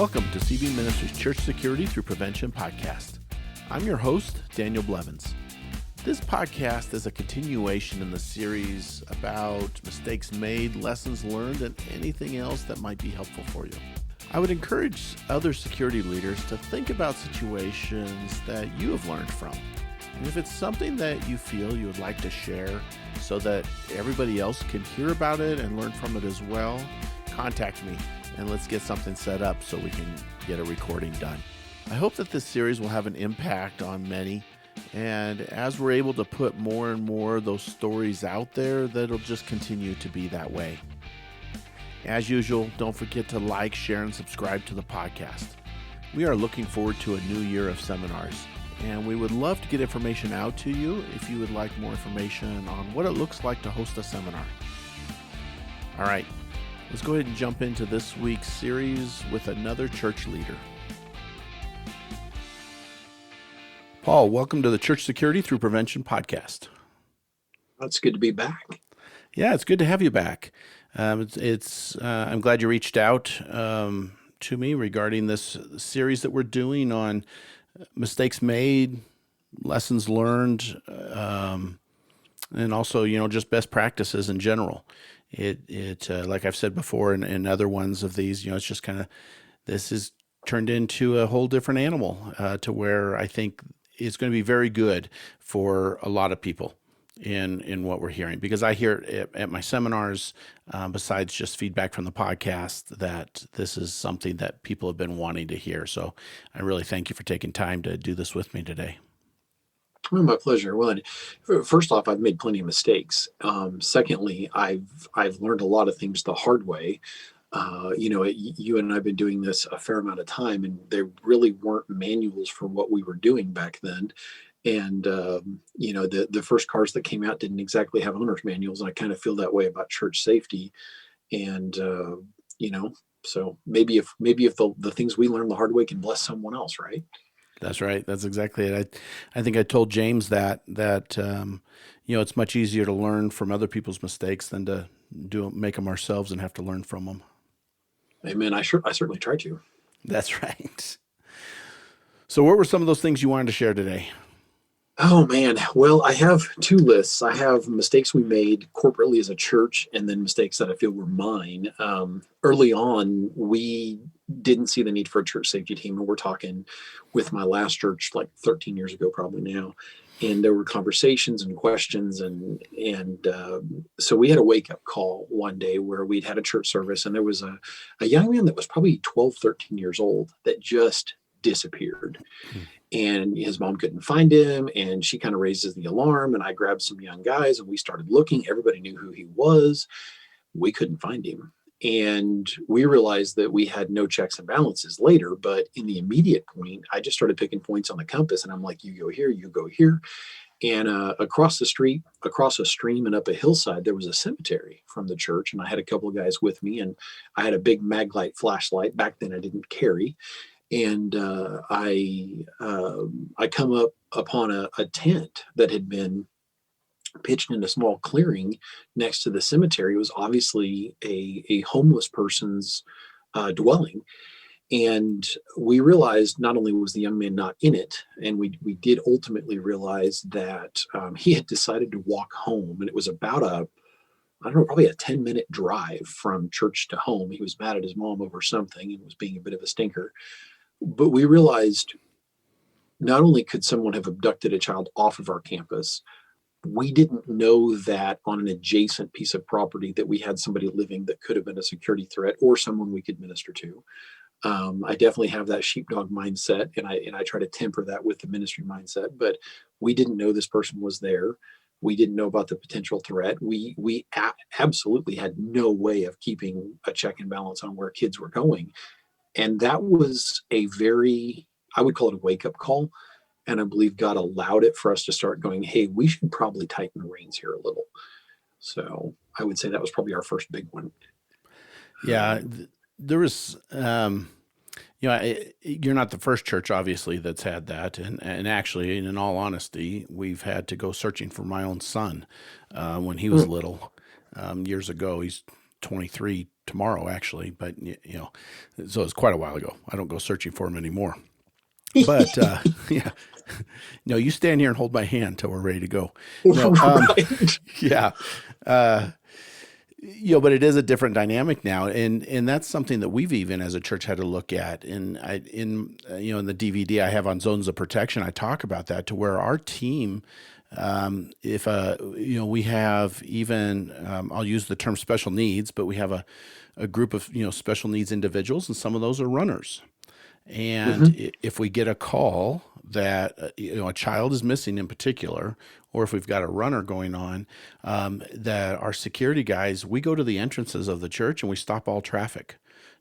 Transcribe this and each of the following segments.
Welcome to CB Ministries Church Security Through Prevention podcast. I'm your host, Daniel Blevins. This podcast is a continuation in the series about mistakes made, lessons learned, and anything else that might be helpful for you. I would encourage other security leaders to think about situations that you have learned from. And if it's something that you feel you would like to share so that everybody else can hear about it and learn from it as well, contact me and let's get something set up so we can get a recording done. I hope that this series will have an impact on many, and as we're able to put more and more of those stories out there, that'll just continue to be that way. As usual, don't forget to like, share, and subscribe to the podcast. We are looking forward to a new year of seminars, and we would love to get information out to you if you would like more information on what it looks like to host a seminar. All right, let's go ahead and jump into this week's series with another church leader. Paul, welcome to the Church Security Through Prevention podcast. It's good to be back. Yeah, it's good to have you back. I'm glad you reached out to me regarding this series that we're doing on mistakes made, lessons learned, and also, just best practices in general. It like I've said before in other ones of these, it's just kind of, this is turned into a whole different animal to where I think it's going to be very good for a lot of people in what we're hearing, because I hear it at my seminars, besides just feedback from the podcast, that this is something that people have been wanting to hear. So I really thank you for taking time to do this with me today. Well, my pleasure. Well, first off, I've made plenty of mistakes. Secondly, I've learned a lot of things the hard way. You and I have been doing this a fair amount of time, and there really weren't manuals for what we were doing back then. And, the first cars that came out didn't exactly have owner's manuals. And I kind of feel that way about church safety. And, so maybe if the things we learn the hard way can bless someone else, right? That's right. That's exactly it. I think I told James that it's much easier to learn from other people's mistakes than to make them ourselves and have to learn from them. Amen. I certainly try to. That's right. So what were some of those things you wanted to share today? Oh, man. Well, I have two lists. I have mistakes we made corporately as a church, and then mistakes that I feel were mine. Early on, we didn't see the need for a church safety team. And we're talking with my last church, like 13 years ago, probably now. And there were conversations and questions. And so we had a wake-up call one day where we'd had a church service, and there was a young man that was probably 12, 13 years old that just disappeared. And his mom couldn't find him, and she kind of raises the alarm, and I grabbed some young guys and we started looking. Everybody knew who he was. We couldn't find him. And we realized that we had no checks and balances later, but in the immediate point, I just started picking points on the compass, and I'm like, you go here, you go here. And across the street, across a stream and up a hillside, there was a cemetery from the church. And I had a couple of guys with me, and I had a big Maglite flashlight. Back then I didn't carry. And I come up upon a tent that had been pitched in a small clearing next to the cemetery. It was obviously a homeless person's dwelling. And we realized not only was the young man not in it, and we did ultimately realize that he had decided to walk home. And it was about probably a 10-minute drive from church to home. He was mad at his mom over something and was being a bit of a stinker. But we realized not only could someone have abducted a child off of our campus, we didn't know that on an adjacent piece of property that we had somebody living that could have been a security threat or someone we could minister to. I definitely have that sheepdog mindset, and I try to temper that with the ministry mindset. But we didn't know this person was there. We didn't know about the potential threat. We absolutely had no way of keeping a check and balance on where kids were going. And that was I would call it a wake-up call. And I believe God allowed it for us to start going, hey, we should probably tighten the reins here a little. So I would say that was probably our first big one. Yeah, there was, you're not the first church, obviously, that's had that. And actually, in all honesty, we've had to go searching for my own son when he was little years ago. He's 23 tomorrow, actually, but so it's quite a while ago. I don't go searching for them anymore. But yeah, no, you stand here and hold my hand till we're ready to go. No, Right. yeah. Uh, but it is a different dynamic now, and that's something that we've even as a church had to look at. And in the DVD I have on zones of protection, I talk about that to where our team, if we have even I'll use the term special needs, but we have a group of special needs individuals, and some of those are runners. And Hmm. if we get a call that a child is missing in particular, or if we've got a runner going on, that our security guys, we go to the entrances of the church and we stop all traffic.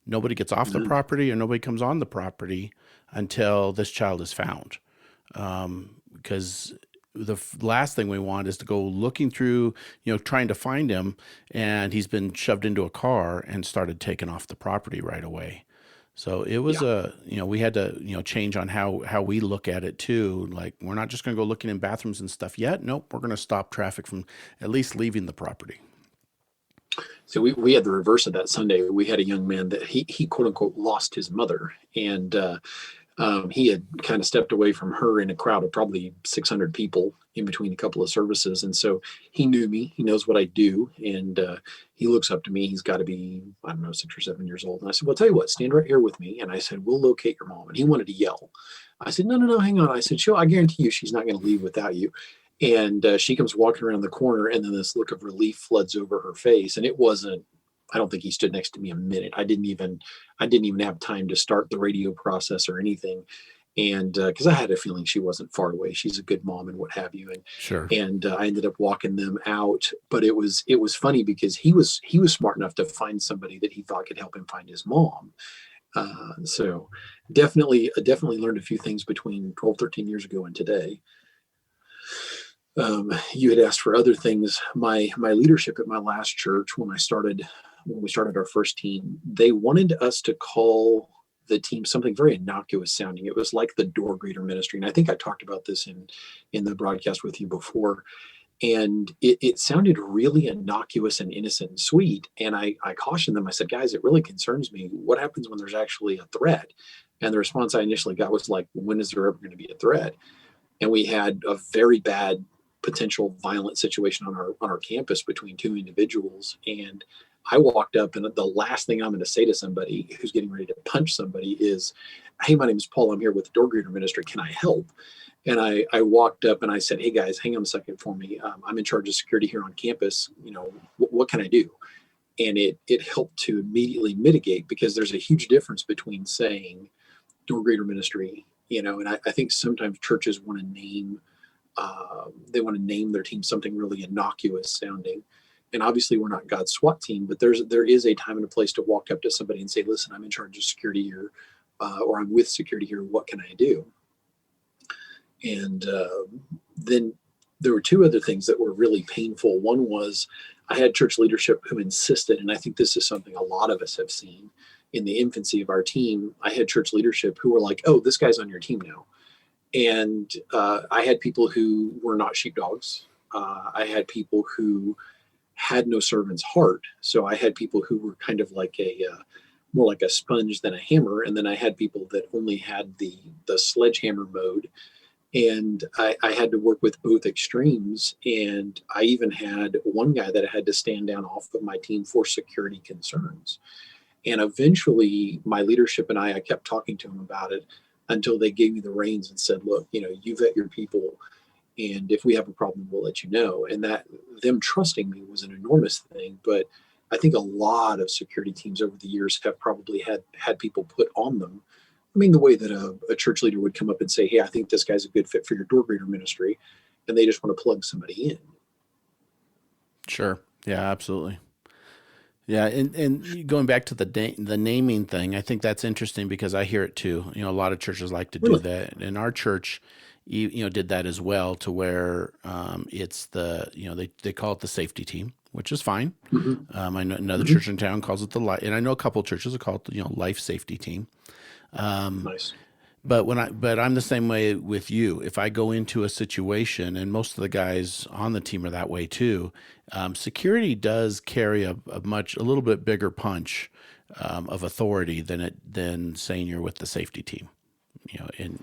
Nobody gets off the property or nobody comes on the property until this child is found. Because the last thing we want is to go looking through, trying to find him, and he's been shoved into a car and started taking off the property right away. So it was Yeah. we had to, change on how we look at it too. Like, we're not just going to go looking in bathrooms and stuff yet. Nope. We're going to stop traffic from at least leaving the property. So we had the reverse of that Sunday. We had a young man that he quote unquote lost his mother, and he had kind of stepped away from her in a crowd of probably 600 people in between a couple of services. And so he knew me, he knows what I do. And he looks up to me. He's got to be, I don't know, 6 or 7 years old. And I said, well, I'll tell you what, stand right here with me. And I said, we'll locate your mom. And he wanted to yell. I said, no, no, no, hang on. I said, I guarantee you she's not going to leave without you. And she comes walking around the corner, and then this look of relief floods over her face. And it wasn't, I don't think he stood next to me a minute. I didn't even have time to start the radio process or anything. And because I had a feeling she wasn't far away. She's a good mom and what have you. And Sure. I ended up walking them out. But it was funny because he was smart enough to find somebody that he thought could help him find his mom. So definitely learned a few things between 12, 13 years ago and today. You had asked for other things. My leadership at my last church, when we started our first team, they wanted us to call the team something very innocuous sounding. It was like the door greeter ministry, and I think I talked about this in the broadcast with you before. And it sounded really innocuous and innocent and sweet. And I cautioned them. I said, guys, it really concerns me. What happens when there's actually a threat? And the response I initially got was like, when is there ever going to be a threat? And we had a very bad potential violent situation on our campus between two individuals. And I walked up, and the last thing I'm going to say to somebody who's getting ready to punch somebody is, hey, my name is Paul. I'm here with the Door Greeter Ministry. Can I help? And I walked up and I said, hey guys, hang on a second for me. I'm in charge of security here on campus. What can I do? And it helped to immediately mitigate, because there's a huge difference between saying Door Greeter Ministry, and I think sometimes churches want to name their team something really innocuous sounding. And obviously we're not God's SWAT team, but there is a time and a place to walk up to somebody and say, listen, I'm in charge of security here, or I'm with security here. What can I do? And then there were two other things that were really painful. One was I had church leadership who insisted, and I think this is something a lot of us have seen in the infancy of our team. I had church leadership who were like, oh, this guy's on your team now. And I had people who were not sheepdogs. I had people who had no servant's heart. So I had people who were kind of like more like a sponge than a hammer. And then I had people that only had the sledgehammer mode. And I had to work with both extremes. And I even had one guy that I had to stand down off of my team for security concerns. And eventually my leadership and I kept talking to him about it until they gave me the reins and said, look, you vet your people. And if we have a problem, we'll let you know. And that them trusting me was an enormous thing. But I think a lot of security teams over the years have probably had people put on them. I mean, the way that a church leader would come up and say, hey, I think this guy's a good fit for your door greeter ministry. And they just want to plug somebody in. Sure. Yeah, absolutely. Yeah, and going back to the naming thing, I think that's interesting because I hear it too. A lot of churches like to do Really? that, and our church, did that as well, to where it's they call it the safety team, which is fine. Mm-hmm. I know another Mm-hmm. church in town calls it the life, and I know a couple of churches that call it life safety team. Um, Nice. but I'm the same way with you. If I go into a situation, and most of the guys on the team are that way too, security does carry a little bit bigger punch of authority than saying you're with the safety team. In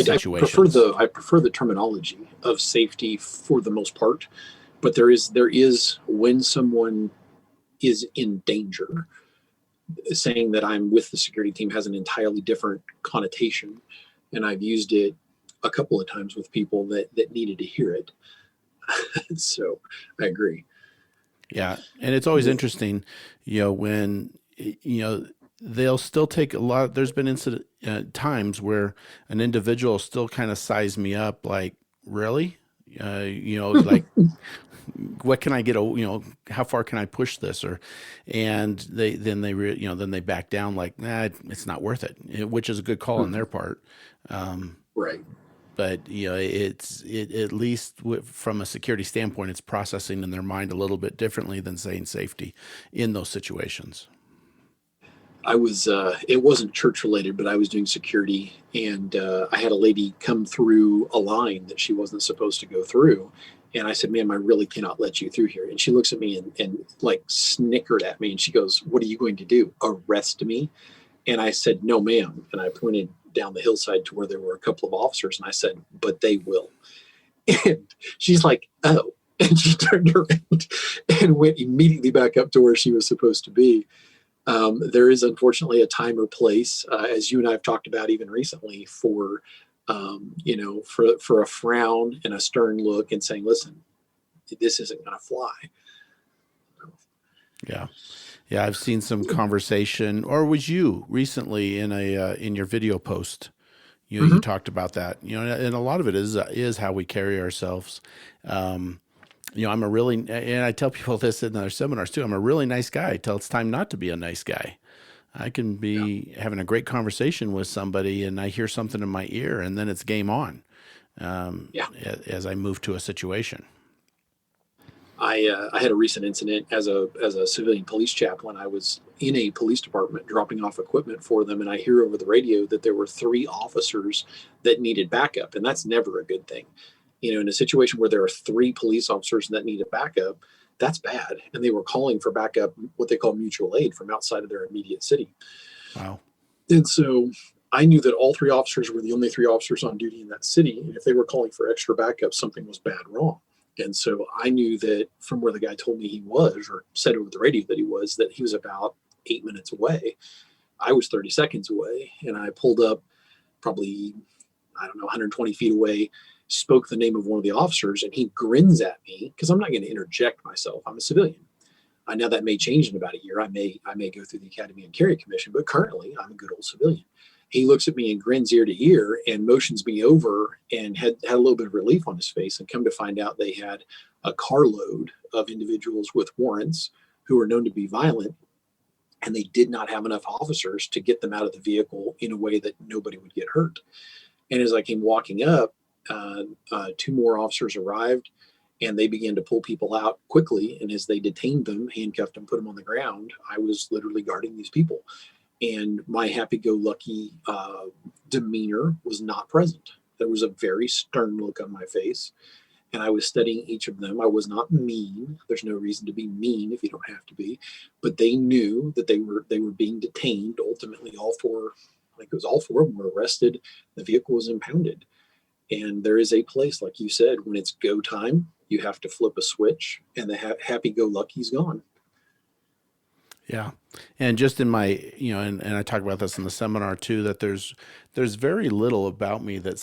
situations. I prefer the terminology of safety for the most part, but there is when someone is in danger, saying that I'm with the security team has an entirely different connotation, and I've used it a couple of times with people that needed to hear it. So I agree. Yeah, and it's always interesting, when they'll still take a lot. There's been times where an individual still kind of size me up, like, really, like, what can I get? How far can I push this? And then they back down, like, nah, it's not worth it, which is a good call on their part. Right. But it's at least from a security standpoint, it's processing in their mind a little bit differently than saying safety in those situations. It wasn't church related, but I was doing security, and I had a lady come through a line that she wasn't supposed to go through. And I said, ma'am, I really cannot let you through here. And she looks at me and like snickered at me. And she goes, what are you going to do? Arrest me? And I said, no, ma'am. And I pointed down the hillside to where there were a couple of officers. And I said, but they will. And she's like, oh. And she turned around and went immediately back up to where she was supposed to be. There is unfortunately a time or place, as you and I have talked about even recently, for a frown and a stern look and saying, listen, this isn't going to fly. Yeah. Yeah. I've seen some conversation, or was you recently in your video post, you talked about that, and a lot of it is how we carry ourselves. I'm and I tell people this in their seminars too, I'm a really nice guy till it's time not to be a nice guy. I can be having a great conversation with somebody and I hear something in my ear and then it's game on as I move to a situation. I had a recent incident as a civilian police chaplain. I was in a police department dropping off equipment for them, and I hear over the radio that there were 3 officers that needed backup, and that's never a good thing. In a situation where there are 3 police officers that needed backup, that's bad. And they were calling for backup, what they call mutual aid, from outside of their immediate city. Wow. And so I knew that all 3 officers were the only 3 officers on duty in that city. And if they were calling for extra backup, something was bad wrong. And so I knew that from where the guy told me he was, or said over the radio that he was about 8 minutes away. I was 30 seconds away, and I pulled up probably, 120 feet away, spoke the name of one of the officers, and he grins at me because I'm not going to interject myself. I'm a civilian. I know that may change in about a year. I may go through the Academy and Carry Commission, but currently I'm a good old civilian. He looks at me and grins ear to ear and motions me over, and had a little bit of relief on his face, and come to find out they had a carload of individuals with warrants who were known to be violent, and they did not have enough officers to get them out of the vehicle in a way that nobody would get hurt. And as I came walking up, 2 more officers arrived, and they began to pull people out quickly. And as they detained them, handcuffed them, put them on the ground, I was literally guarding these people. And my happy-go-lucky demeanor was not present. There was a very stern look on my face, and I was studying each of them. I was not mean. There's no reason to be mean if you don't have to be. But they knew that they were being detained. Ultimately, all 4 of them were arrested. The vehicle was impounded. And there is a place, like you said, when it's go time, you have to flip a switch, and the happy-go-lucky's gone. Yeah. And just in my, and I talk about this in the seminar too, that there's very little about me that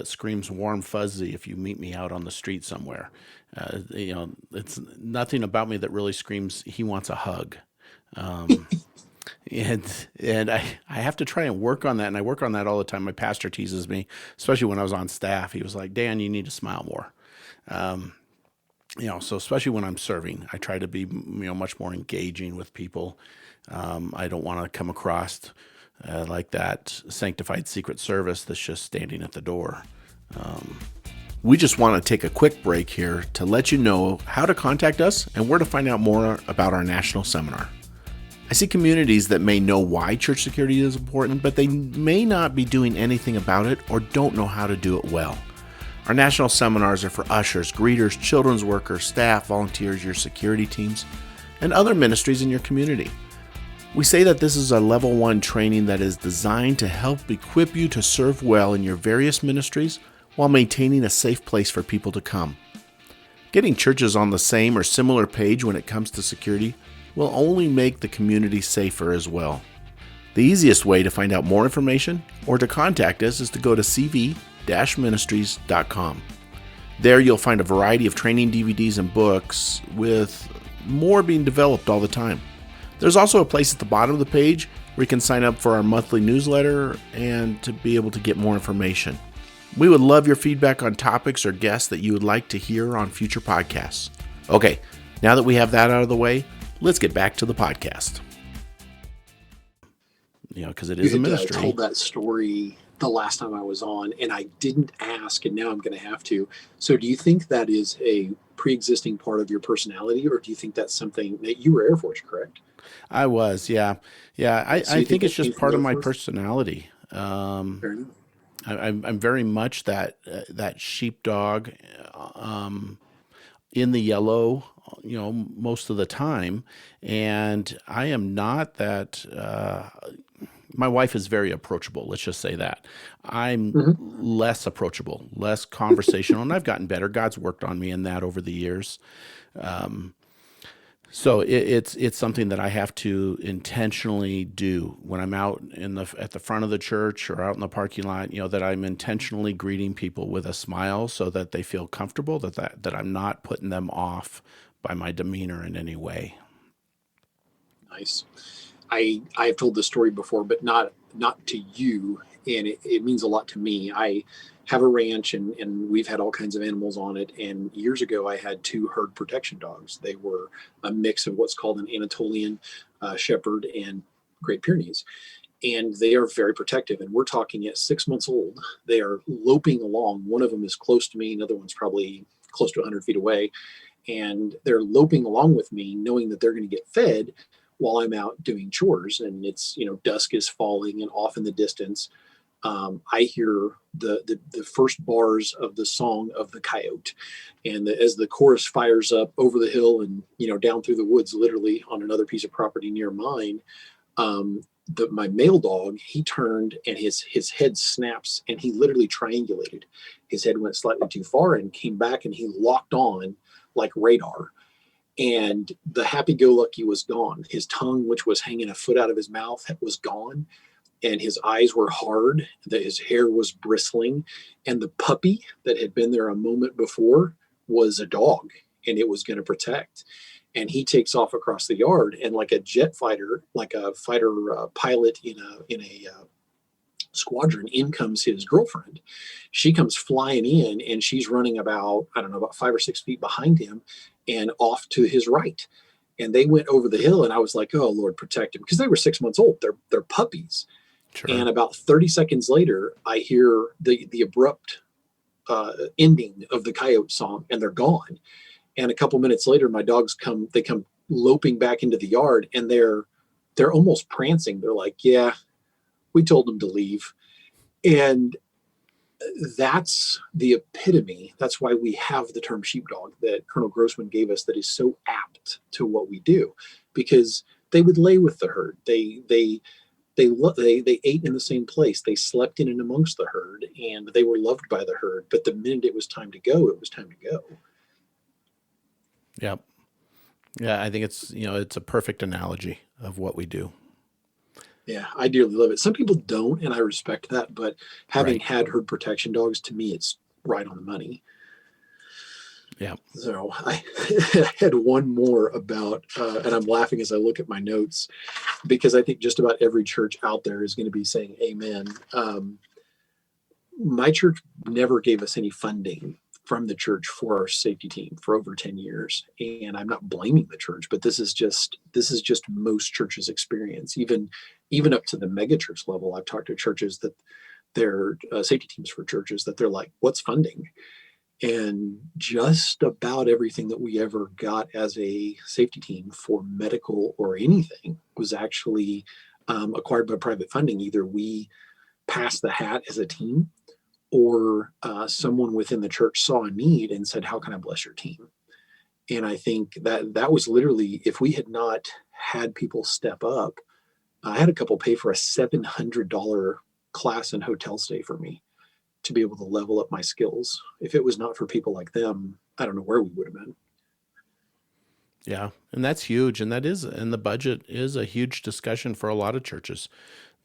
screams warm fuzzy if you meet me out on the street somewhere. It's nothing about me that really screams he wants a hug. And I have to try and work on that. And I work on that all the time. My pastor teases me, especially when I was on staff. He was like, Dan, you need to smile more. So especially when I'm serving, I try to be, much more engaging with people. I don't want to come across like that sanctified Secret Service that's just standing at the door. We just want to take a quick break here to let you know how to contact us and where to find out more about our national seminar. I see communities that may know why church security is important, but they may not be doing anything about it or don't know how to do it well. Our national seminars are for ushers, greeters, children's workers, staff, volunteers, your security teams, and other ministries in your community. We say that this is a level 1 training that is designed to help equip you to serve well in your various ministries while maintaining a safe place for people to come. Getting churches on the same or similar page when it comes to security will only make the community safer as well. The easiest way to find out more information or to contact us is to go to cv-ministries.com. There you'll find a variety of training DVDs and books, with more being developed all the time. There's also a place at the bottom of the page where you can sign up for our monthly newsletter and to be able to get more information. We would love your feedback on topics or guests that you would like to hear on future podcasts. Okay, now that we have that out of the way, let's get back to the podcast. Because it is a ministry. I told that story the last time I was on, and I didn't ask, and now I'm going to have to. So do you think that is a pre-existing part of your personality, or do you think that's something that you were Air Force, correct? I was, yeah. I think it's just part of my personality. Fair enough. I'm very much that sheepdog in the yellow, most of the time, and I am not that. My wife is very approachable. Let's just say that. I'm less approachable, less conversational, and I've gotten better. God's worked on me in that over the years. So it's something that I have to intentionally do when I'm out at the front of the church or out in the parking lot. That I'm intentionally greeting people with a smile so that they feel comfortable. That I'm not putting them off by my demeanor in any way. Nice. I've told this story before, but not to you, and it means a lot to me. I have a ranch, and we've had all kinds of animals on it. And years ago, I had 2 herd protection dogs. They were a mix of what's called an Anatolian Shepherd and Great Pyrenees. And they are very protective. And we're talking at 6 months old, they are loping along. One of them is close to me. Another one's probably close to 100 feet away. And they're loping along with me, knowing that they're going to get fed while I'm out doing chores. And it's, dusk is falling, and off in the distance, I hear the first bars of the song of the coyote. And as the chorus fires up over the hill and, down through the woods, literally on another piece of property near mine, my male dog, he turned, and his head snaps, and he literally triangulated. His head went slightly too far and came back, and he locked on like radar. And the happy-go-lucky was gone. His tongue, which was hanging a foot out of his mouth, was gone. And his eyes were hard. His hair was bristling. And the puppy that had been there a moment before was a dog, and it was going to protect. And he takes off across the yard, and like a jet fighter, like a fighter pilot in a squadron, in comes his girlfriend. She comes flying in, and she's running about 5 or 6 feet behind him and off to his right. And they went over the hill, and I was like, oh, Lord, protect him, because they were 6 months old. They're puppies. Sure. And about 30 seconds later, I hear the abrupt ending of the coyote song, and they're gone. And a couple minutes later, my dogs come loping back into the yard, and they're almost prancing. They're like, yeah, we told them to leave. And that's the epitome. That's why we have the term sheepdog that Colonel Grossman gave us, that is so apt to what we do, because they would lay with the herd. They ate in the same place. They slept in and amongst the herd, and they were loved by the herd. But the minute it was time to go, it was time to go. Yep. Yeah, I think it's a perfect analogy of what we do. Yeah, I dearly love it. Some people don't, and I respect that. But having had herd protection dogs, to me, it's right on the money. Yeah. So I had one more about, and I'm laughing as I look at my notes, because I think just about every church out there is going to be saying amen. My church never gave us any funding from the church for our safety team for over 10 years. And I'm not blaming the church, but this is just most churches' experience. Even up to the mega church level, I've talked to churches that their safety teams for churches that they're like, what's funding? And just about everything that we ever got as a safety team for medical or anything was actually acquired by private funding. Either we passed the hat as a team, or someone within the church saw a need and said, "How can I bless your team?" And I think that was literally, if we had not had people step up, I had a couple pay for a $700 class and hotel stay for me to be able to level up my skills. If it was not for people like them, I don't know where we would have been. Yeah, and that's huge, and the budget is a huge discussion for a lot of churches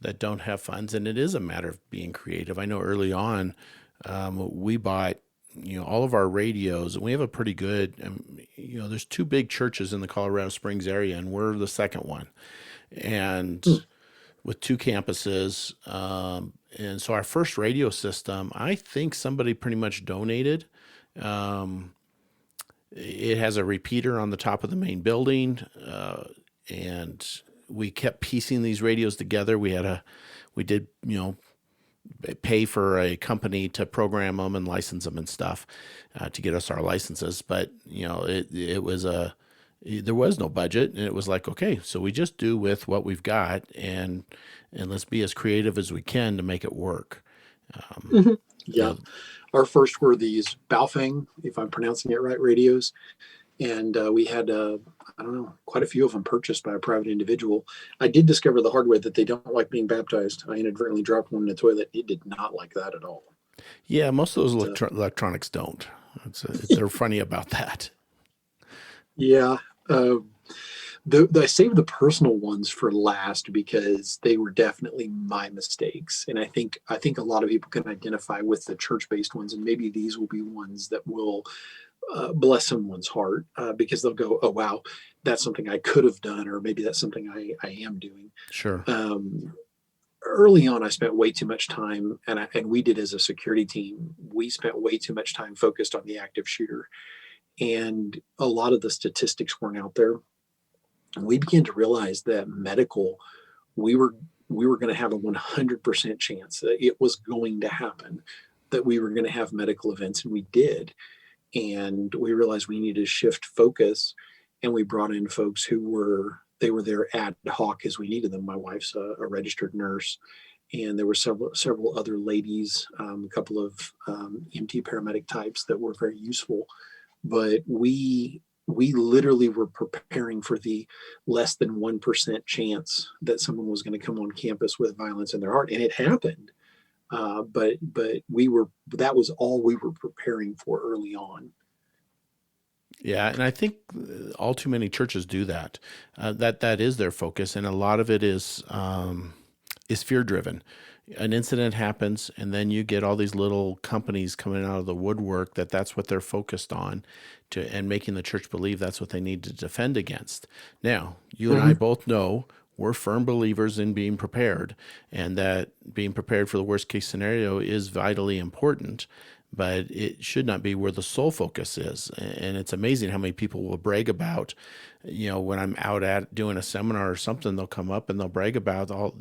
that don't have funds, and it is a matter of being creative. I know early on, we bought, all of our radios, and we have a pretty good, there's two big churches in the Colorado Springs area, and we're the second one, and Hmm. with two campuses, and so our first radio system, I think somebody pretty much donated. Um, it has a repeater on the top of the main building, and we kept piecing these radios together. We did, pay for a company to program them and license them and stuff, to get us our licenses. But there was no budget, and it was like, okay, so we just do with what we've got, and let's be as creative as we can to make it work. Um, Mhm. you Yeah. know, Our first were these Baofeng, if I'm pronouncing it right, radios. And we had, I don't know, quite a few of them purchased by a private individual. I did discover the hard way that they don't like being baptized. I inadvertently dropped one in the toilet. It did not like that at all. yeah, most of those But, electronics don't. They're funny about that. yeah. Uh, I saved the personal ones for last because they were definitely my mistakes, and I think a lot of people can identify with the church-based ones, and maybe these will be ones that will bless someone's heart, because they'll go, "Oh wow, that's something I could have done," or maybe that's something I am doing. Sure. Um, Early on, I spent way too much time, and we did as a security team. We spent way too much time focused on the active shooter, and a lot of the statistics weren't out there. And we began to realize that medical, we were we were going to have a 100% chance that it was going to happen, that we were going to have medical events, and we did. And we realized we needed to shift focus, and we brought in folks who were they were there ad hoc as we needed them. My wife's a registered nurse, and there were several other ladies, a couple of EMT paramedic types that were very useful. But we literally were preparing for the less than 1% chance that someone was going to come on campus with violence in their heart, and it happened. But we were that was all we were preparing for early on. Yeah, and I think all too many churches do that. That is their focus, and a lot of it is fear driven. An incident happens, and then you get all these little companies coming out of the woodwork that's what they're focused on, and making the church believe that's what they need to defend against. Now, you and I Mhm. both know we're firm believers in being prepared, and that being prepared for the worst case scenario is vitally important, but it should not be where the sole focus is. And it's amazing how many people will brag about, when I'm out at doing a seminar or something, they'll come up and they'll brag about all,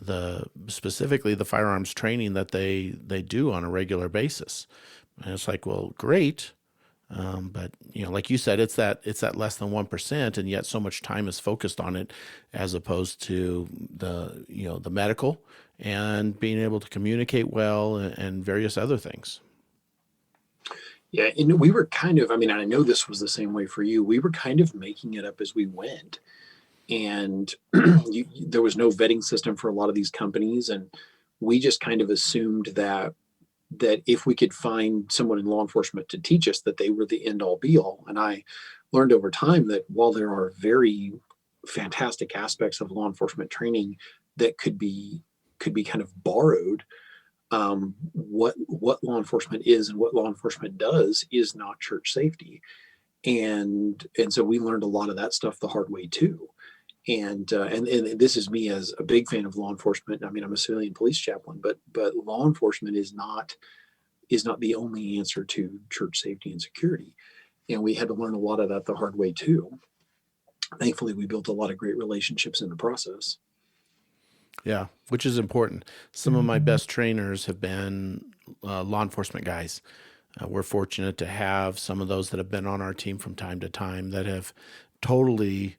the specifically the firearms training that they do on a regular basis. And it's like, well, great. But like you said, it's that less than 1%, and yet so much time is focused on it, as opposed to the medical and being able to communicate well, and various other things. Yeah, and we were kind of, I mean, I know this was the same way for you. We were kind of making it up as we went. And there was no vetting system for a lot of these companies. And we just kind of assumed that if we could find someone in law enforcement to teach us, that they were the end all be all. And I learned over time that while there are very fantastic aspects of law enforcement training that could be kind of borrowed, what law enforcement is and what law enforcement does is not church safety. And so we learned a lot of that stuff the hard way too. And this is me as a big fan of law enforcement. I mean, I'm a civilian police chaplain, but law enforcement is not the only answer to church safety and security. And we had to learn a lot of that the hard way too. Thankfully, we built a lot of great relationships in the process. Yeah, which is important. Some of my best trainers have been law enforcement guys. We're fortunate to have some of those that have been on our team from time to time that have totally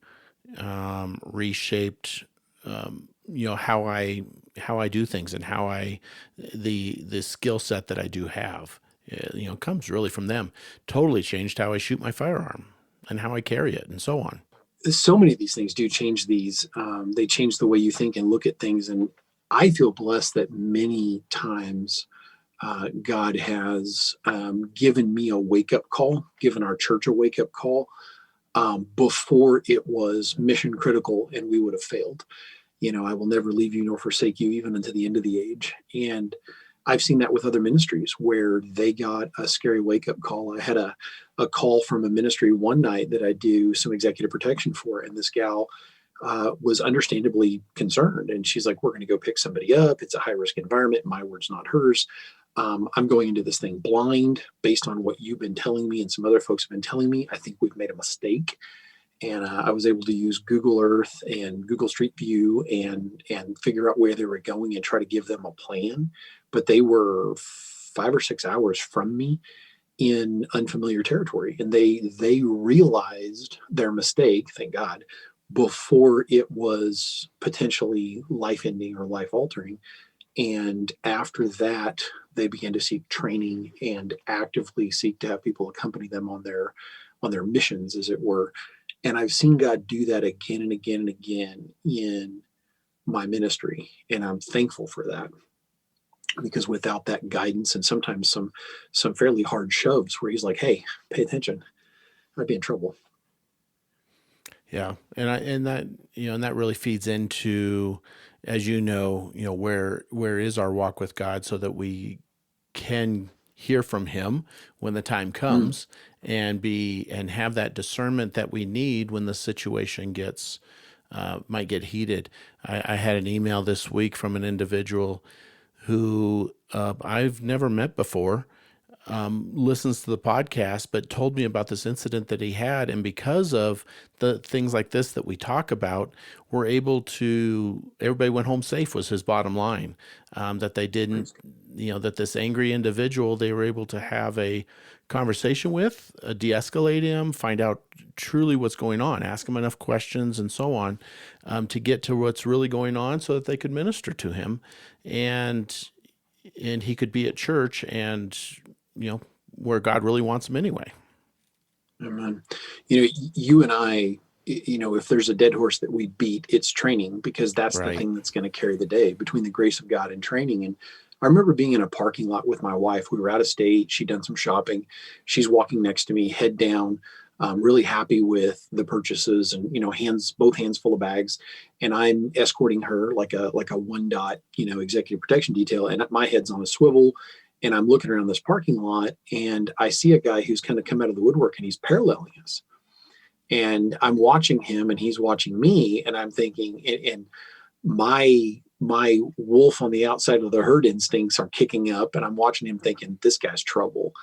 reshaped, how I do things and the skill set that I do have. Comes really from them. Totally changed how I shoot my firearm and how I carry it and so on. So many of these things do change they change the way you think and look at things. And I feel blessed that many times God has given me a wake-up call, given our church a wake-up call before it was mission critical and we would have failed. I will never leave you nor forsake you even unto the end of the age. And I've seen that with other ministries where they got a scary wake-up call. I had a call from a ministry one night that I do some executive protection for, and this gal was understandably concerned. And she's like, we're going to go pick somebody up. It's a high-risk environment. My words, not hers. I'm going into this thing blind based on what you've been telling me and some other folks have been telling me. I think we've made a mistake. And I was able to use Google Earth and Google Street View and figure out where they were going and try to give them a plan. But they were 5 or 6 hours from me in unfamiliar territory. And they realized their mistake, thank God, before it was potentially life-ending or life-altering. And after that, they began to seek training and actively seek to have people accompany them on their missions, as it were. And I've seen God do that again and again and again in my ministry. And I'm thankful for that, because without that guidance and sometimes some fairly hard shoves where he's like, hey, pay attention, I'd be in trouble. Yeah. And that really feeds into, as where is our walk with God so that we can hear from him when the time comes and have that discernment that we need when the situation might get heated. I had an email this week from an individual who I've never met before, listens to the podcast, but told me about this incident that he had. And because of the things like this that we talk about, everybody went home safe was his bottom line. That they didn't, that this angry individual, they were able to have a conversation with, de-escalate him, find out truly what's going on, ask him enough questions and so on, to get to what's really going on so that they could minister to him. And he could be at church and, where God really wants him anyway. Amen. You and I, if there's a dead horse that we beat, it's training, because that's Right. the thing that's going to carry the day between the grace of God and training. And I remember being in a parking lot with my wife. We were out of state. She'd done some shopping. She's walking next to me, head down, really happy with the purchases and, both hands full of bags. And I'm escorting her like a one dot, executive protection detail. And my head's on a swivel. And I'm looking around this parking lot and I see a guy who's kind of come out of the woodwork and he's paralleling us. And I'm watching him and he's watching me. And I'm thinking, and my wolf on the outside of the herd instincts are kicking up. And I'm watching him thinking, this guy's trouble.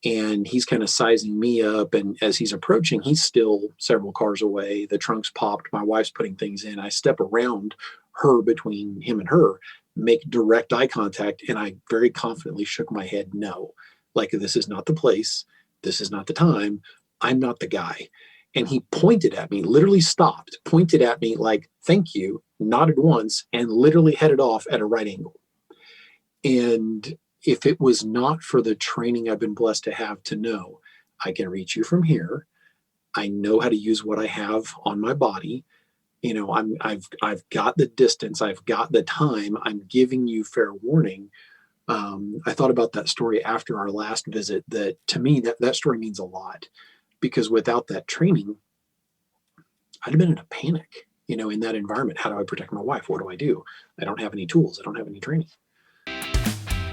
And he's kind of sizing me up. And as he's approaching, he's still several cars away. The trunk's popped. My wife's putting things in. I step around her, between him and her, make direct eye contact. And I very confidently shook my head no. Like, this is not the place. This is not the time. I'm not the guy. And he pointed at me, literally stopped, pointed at me like, thank you, nodded once, and literally headed off at a right angle. And if it was not for the training I've been blessed to have to know, I can reach you from here. I know how to use what I have on my body. I've got the distance. I've got the time. I'm giving you fair warning. I thought about that story after our last visit, that to me, that story means a lot, because without that training, I'd have been in a panic, in that environment. How do I protect my wife? What do I do? I don't have any tools. I don't have any training.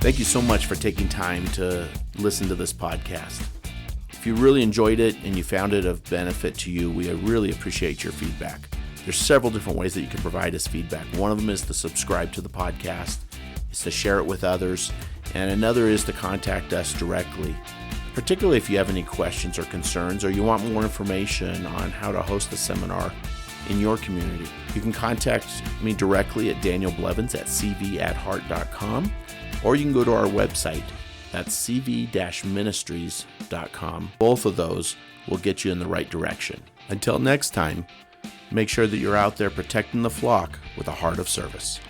Thank you so much for taking time to listen to this podcast. If you really enjoyed it and you found it of benefit to you, we really appreciate your feedback. There's several different ways that you can provide us feedback. One of them is to subscribe to the podcast, is to share it with others, and another is to contact us directly, particularly if you have any questions or concerns, or you want more information on how to host a seminar in your community. You can contact me directly at danielblevins@cv@heart.com, or you can go to our website, That's cv-ministries.com. Both of those will get you in the right direction. Until next time, make sure that you're out there protecting the flock with a heart of service.